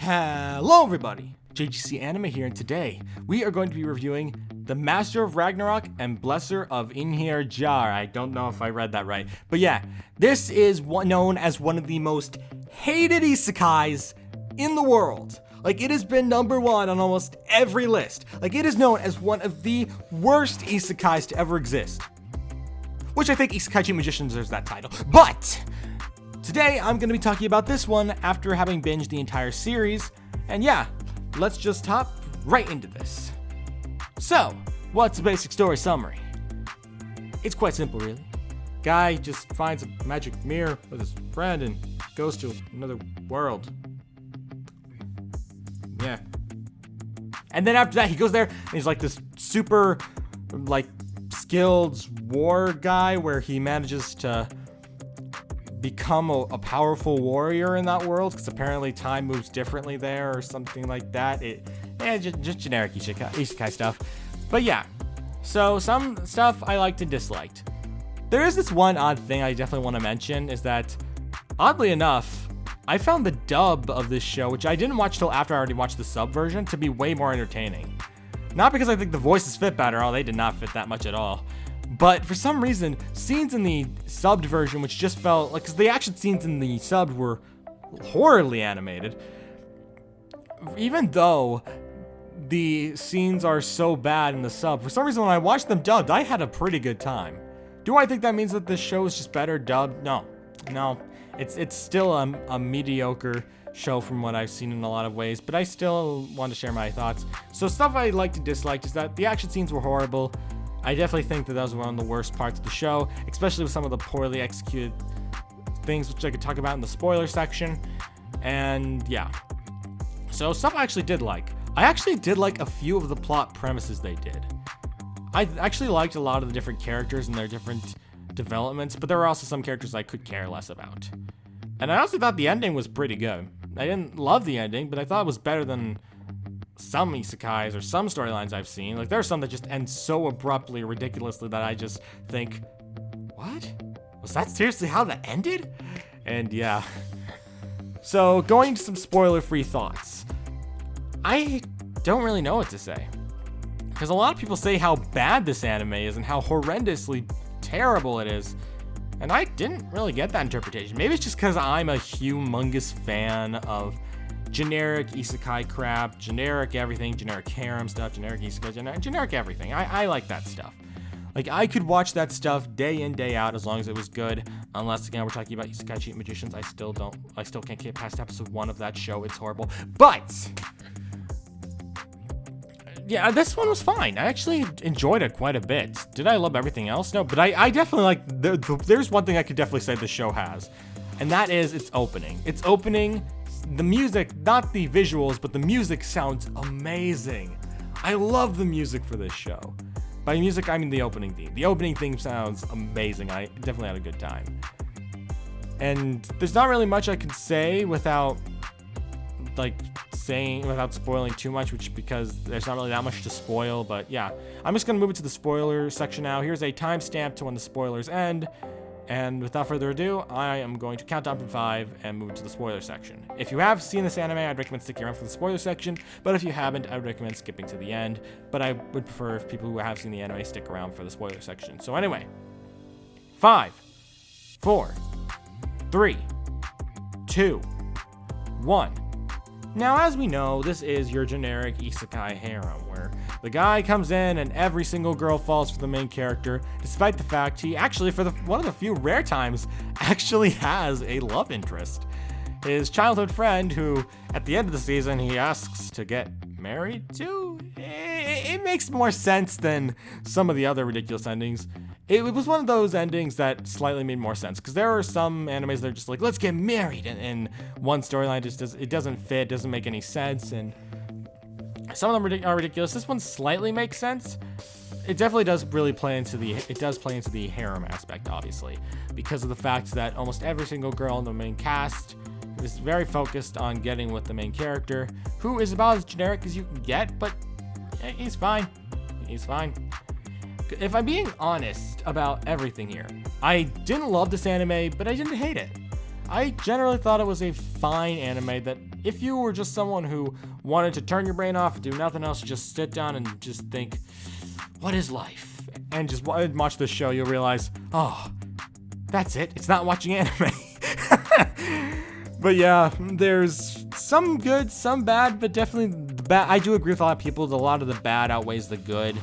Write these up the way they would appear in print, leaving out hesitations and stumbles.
Hello everybody, JGC Anime here, and today we are going to be reviewing The Master of Ragnarok and Blesser of Inhir Jar. I don't know if I read that right, but yeah, this is known as one of the most hated isekais in the world. Like, it has been number one on almost every list. Like, it is known as one of the worst isekais to ever exist. Which I think Isekai Cheat Magician deserves that title. But today, I'm going to be talking about this one after having binged the entire series. And yeah, let's just hop right into this. So, what's the basic story summary? It's quite simple, really. Guy just finds a magic mirror with his friend and goes to another world. Yeah. And then after that, he goes there and he's like this super, skilled war guy where he manages to become a powerful warrior in that world, because apparently time moves differently there or something like that. Just generic isekai stuff. But yeah, so some stuff I liked and disliked. There is this one odd thing I definitely want to mention, is that oddly enough, I found the dub of this show, which I didn't watch till after I already watched the sub version, to be way more entertaining. Not because I think the voices fit better, they did not fit that much at all. But for some reason, scenes in the subbed version, which just felt like, because the action scenes in the subbed were horribly animated, even though the scenes are so bad in the sub, for some reason when I watched them dubbed, I had a pretty good time. Do I think that means that this show is just better dubbed? No. It's still a mediocre show from what I've seen in a lot of ways, but I still want to share my thoughts. So stuff I liked and disliked is that the action scenes were horrible. I definitely think that was one of the worst parts of the show, especially with some of the poorly executed things, which I could talk about in the spoiler section. And yeah, so stuff I actually did like. I actually did like a few of the plot premises they did. I actually liked a lot of the different characters and their different developments, but there were also some characters I could care less about. And I also thought the ending was pretty good. I didn't love the ending, but I thought it was better than some isekais or some storylines I've seen. Like, there are some that just end so abruptly or ridiculously that I just think, what? Was that seriously how that ended? And yeah. So, going to some spoiler-free thoughts. I don't really know what to say, because a lot of people say how bad this anime is and how horrendously terrible it is, and I didn't really get that interpretation. Maybe it's just because I'm a humongous fan of generic isekai crap, generic everything, generic harem stuff, generic isekai, generic everything. I like that stuff. Like, I could watch that stuff day in, day out, as long as it was good. Unless, again, we're talking about Isekai Cheat Magicians. I still can't get past episode 1 of that show. It's horrible. But yeah, this one was fine. I actually enjoyed it quite a bit. Did I love everything else? No, but I definitely like, there's one thing I could definitely say the show has, and that is its opening. Its opening, the music, not the visuals, but the music sounds amazing. I love the music for this show. By music, I mean the opening theme. The opening theme sounds amazing. I definitely had a good time. And there's not really much I can say without spoiling too much, because there's not really that much to spoil. But yeah, I'm just gonna move it to the spoiler section now. Here's a timestamp to when the spoilers end, and without further ado, I am going to count down from 5 and move it to the spoiler section. If you have seen this anime, I'd recommend sticking around for the spoiler section, but if you haven't, I would recommend skipping to the end. But I would prefer if people who have seen the anime stick around for the spoiler section. So anyway, 5, 4, 3, 2, 1. Now, as we know, this is your generic isekai harem, where the guy comes in and every single girl falls for the main character, despite the fact he actually, for one of the few rare times, actually has a love interest. His childhood friend, who, at the end of the season, he asks to get married to? It makes more sense than some of the other ridiculous endings. It was one of those endings that slightly made more sense, because there are some animes that are just like, let's get married, and one storyline doesn't fit, doesn't make any sense, and some of them are ridiculous. This one slightly makes sense. It definitely does play into the harem aspect, obviously, because of the fact that almost every single girl in the main cast is very focused on getting with the main character, who is about as generic as you can get, but he's fine. He's fine. If I'm being honest about everything here, I didn't love this anime, but I didn't hate it. I generally thought it was a fine anime that if you were just someone who wanted to turn your brain off and do nothing else, just sit down and just think, what is life? And just watch this show, you'll realize, oh, that's it. It's not watching anime. But yeah, there's some good, some bad, but definitely the bad. I do agree with a lot of people that a lot of the bad outweighs the good.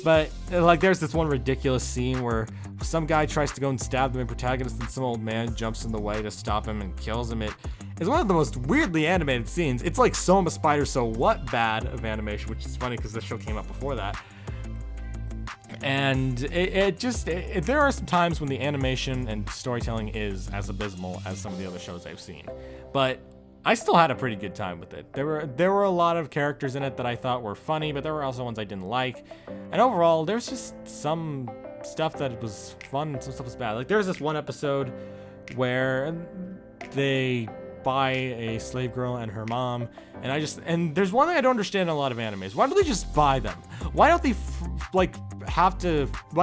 But like, there's this one ridiculous scene where some guy tries to go and stab the main protagonist, and some old man jumps in the way to stop him and kills him. It is one of the most weirdly animated scenes. It's like Soma Spider, so what bad of animation, which is funny because the show came out before that. And there are some times when the animation and storytelling is as abysmal as some of the other shows I've seen, but I still had a pretty good time with it. There were a lot of characters in it that I thought were funny, but there were also ones I didn't like. And overall, there's just some stuff that was fun and some stuff was bad. Like, there's this one episode where they buy a slave girl and her mom, and there's one thing I don't understand in a lot of animes. Why don't they just buy them? Why don't they why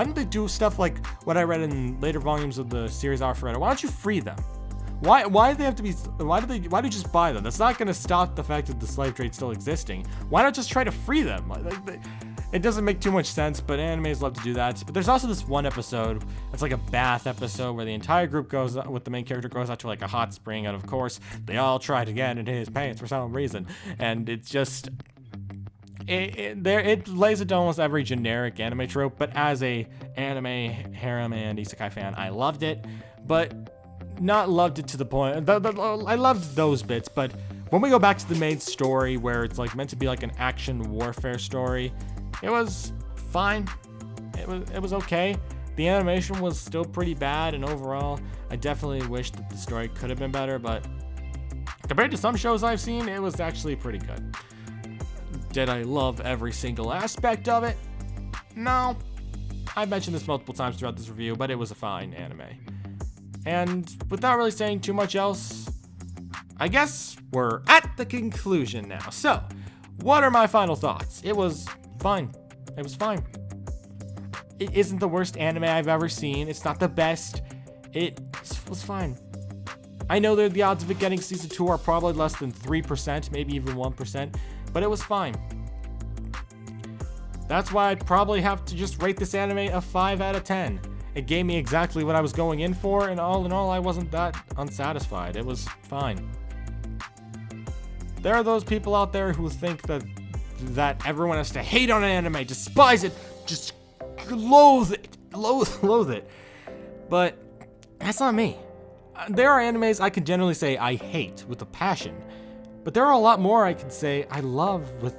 don't they do stuff like what I read in later volumes of the series Alpharetta? Why don't you free them? Why do they have to be, why do you just buy them? That's not going to stop the fact that the slave trade still existing. Why not just try to free them? It doesn't make too much sense, but animes love to do that. But there's also this one episode, it's like a bath episode where the entire group goes, with the main character goes out to like a hot spring, and of course, they all try to get into his pants for some reason. And it's just, it lays it to almost every generic anime trope, but as a anime, harem, and isekai fan, I loved it, but not loved it to the point, I loved those bits, but when we go back to the main story where it's like meant to be like an action warfare story, it was fine. It was okay. The animation was still pretty bad, and overall, I definitely wish that the story could have been better, but compared to some shows I've seen, it was actually pretty good. Did I love every single aspect of it? No. I've mentioned this multiple times throughout this review, but it was a fine anime. And without really saying too much else, I guess we're at the conclusion now. So, what are my final thoughts? It was fine. It was fine. It isn't the worst anime I've ever seen. It's not the best. It was fine. I know that the odds of it getting season 2 are probably less than 3%, maybe even 1%, but it was fine. That's why I'd probably have to just rate this anime a 5 out of 10. It gave me exactly what I was going in for, and all in all, I wasn't that unsatisfied. It was fine. There are those people out there who think that everyone has to hate on an anime, despise it, just loathe it. But that's not me. There are animes I can generally say I hate with a passion, but there are a lot more I can say I love with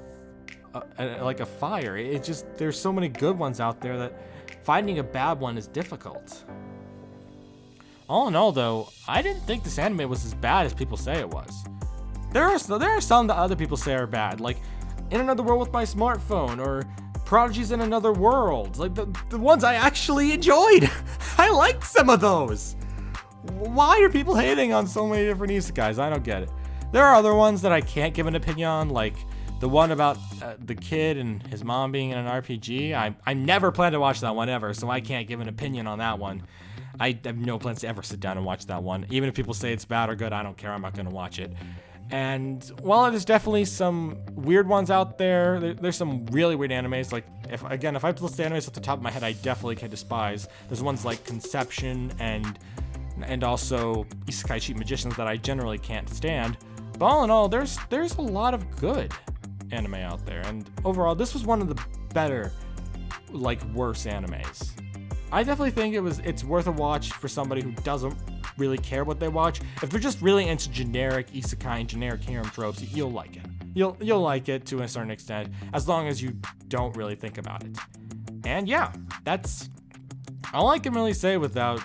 like a fire. It's just, there's so many good ones out there that finding a bad one is difficult. All in all, though, I didn't think this anime was as bad as people say it was. There are some that other people say are bad, like In Another World with My Smartphone, or Prodigies in Another World, like the ones I actually enjoyed. I liked some of those. Why are people hating on so many different isekais? I don't get it. There are other ones that I can't give an opinion on, like the one about the kid and his mom being in an RPG. I never plan to watch that one ever, so I can't give an opinion on that one. I have no plans to ever sit down and watch that one. Even if people say it's bad or good, I don't care. I'm not going to watch it. And while there's definitely some weird ones out there, there's some really weird animes. Like, if I have to list the animes off the top of my head, I definitely can despise. There's ones like Conception and also Isekai Cheat Magicians that I generally can't stand. But all in all, there's a lot of good anime out there, and overall, this was one of the better, like, worse animes. I definitely think it's worth a watch for somebody who doesn't really care what they watch. If they're just really into generic isekai and generic harem tropes, you'll like it. You'll like it to a certain extent, as long as you don't really think about it. And yeah, that's all I can really say without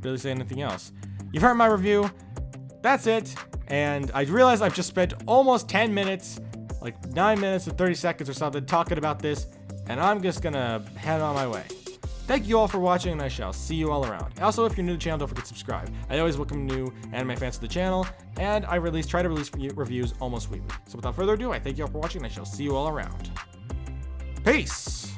really saying anything else. You've heard my review. That's it. And I realize I've just spent almost 10 minutes, like 9 minutes and 30 seconds or something, talking about this, and I'm just gonna head on my way. Thank you all for watching, and I shall see you all around. Also, if you're new to the channel, don't forget to subscribe. I always welcome new anime fans to the channel, and I try to release reviews almost weekly. So without further ado, I thank you all for watching, and I shall see you all around. Peace!